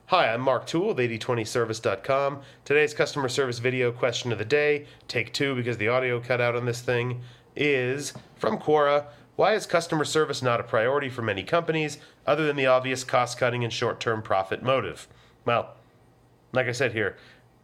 Hi, I'm Mark Toole of 8020service.com. Today's customer service video question of the day, take two because the audio cut out on this thing, is from Quora. Why is customer service not a priority for many companies other than the obvious cost-cutting and short-term profit motive? Well, like I said here,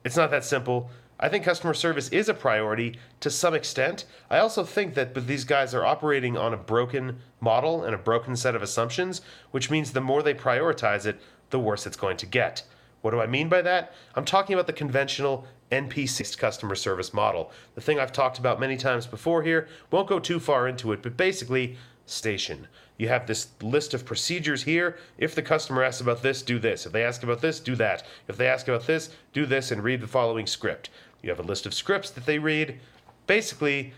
it's not that simple. I think customer service is a priority to some extent. I also think that these guys are operating on a broken model and a broken set of assumptions, which means the more they prioritize it, the worse it's going to get. What do I mean by that? I'm talking about the conventional NPC customer service model. The thing I've talked about many times before here, won't go too far into it, but basically, station. You have this list of procedures here. If the customer asks about this, do this. If they ask about this, do that. If they ask about this, do this and read the following script. You have a list of scripts that they read. Basically,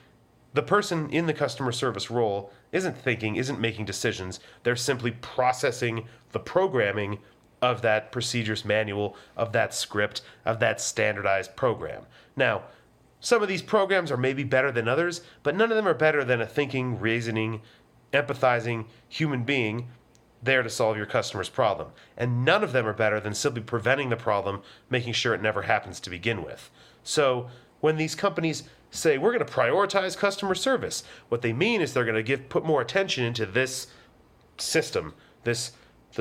the person in the customer service role isn't thinking, isn't making decisions. They're simply processing the programming of that procedures manual, of that script, of that standardized program. Now, some of these programs are maybe better than others, but none of them are better than a thinking, reasoning, empathizing human being there to solve your customer's problem. And none of them are better than simply preventing the problem, making sure it never happens to begin with. So when these companies say, we're going to prioritize customer service, what they mean is they're going to put more attention into this system, the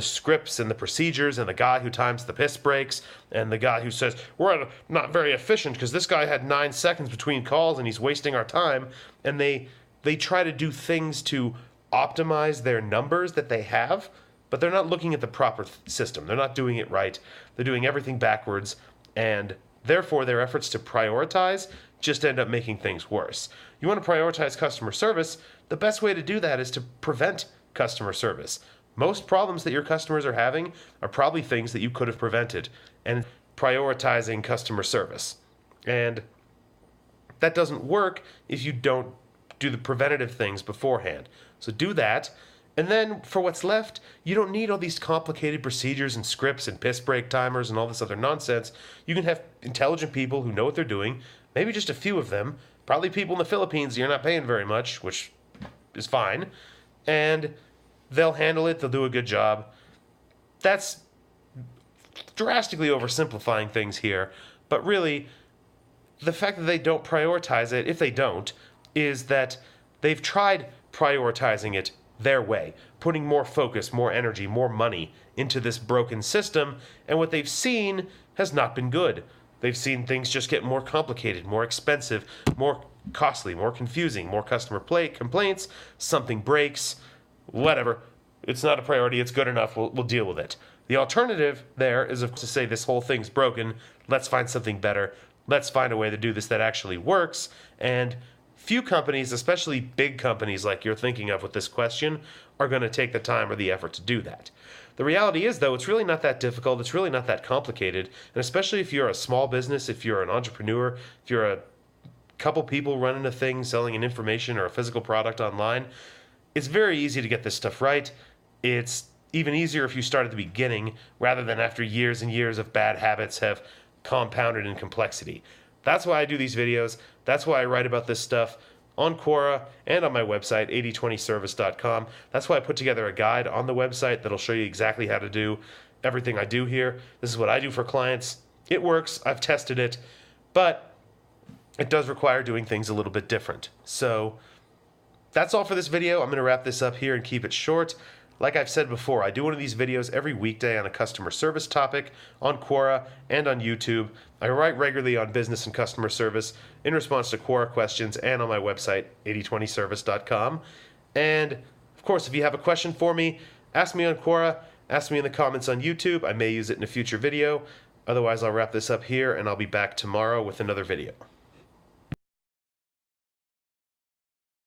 scripts and the procedures and the guy who times the piss breaks and the guy who says, we're not very efficient because this guy had 9 seconds between calls and he's wasting our time. And they try to do things to optimize their numbers that they have, but they're not looking at the proper system. They're not doing it right. They're doing everything backwards, and therefore their efforts to prioritize just end up making things worse. You want to prioritize customer service, the best way to do that is to prevent customer service. Most problems that your customers are having are probably things that you could have prevented, and prioritizing customer service. And that doesn't work if you don't do the preventative things beforehand. So do that, and then for what's left, you don't need all these complicated procedures and scripts and piss break timers and all this other nonsense. You can have intelligent people who know what they're doing, maybe just a few of them, probably people in the Philippines you're not paying very much, which is fine, and they'll handle it, they'll do a good job. That's drastically oversimplifying things here, but really, the fact that they don't prioritize it, if they don't, is that they've tried prioritizing it their way, putting more focus, more energy, more money into this broken system, and what they've seen has not been good. They've seen things just get more complicated, more expensive, more costly, more confusing, more customer complaints, something breaks, whatever. It's not a priority, it's good enough, we'll deal with it. The alternative there is, of course, to say this whole thing's broken, let's find something better, let's find a way to do this that actually works, and few companies, especially big companies like you're thinking of with this question, are going to take the time or the effort to do that. The reality is, though, it's really not that difficult, it's really not that complicated, and especially if you're a small business, if you're an entrepreneur, if you're a couple people running a thing, selling an information or a physical product online, it's very easy to get this stuff right. It's even easier if you start at the beginning rather than after years and years of bad habits have compounded in complexity. That's why I do these videos. That's why I write about this stuff on Quora and on my website, 8020service.com. That's why I put together a guide on the website that'll show you exactly how to do everything I do here. This is what I do for clients. It works. I've tested it. But it does require doing things a little bit different. So that's all for this video. I'm going to wrap this up here and keep it short. Like I've said before, I do one of these videos every weekday on a customer service topic on Quora and on YouTube. I write regularly on business and customer service in response to Quora questions and on my website, 8020service.com. And, of course, if you have a question for me, ask me on Quora, ask me in the comments on YouTube. I may use it in a future video. Otherwise, I'll wrap this up here, and I'll be back tomorrow with another video.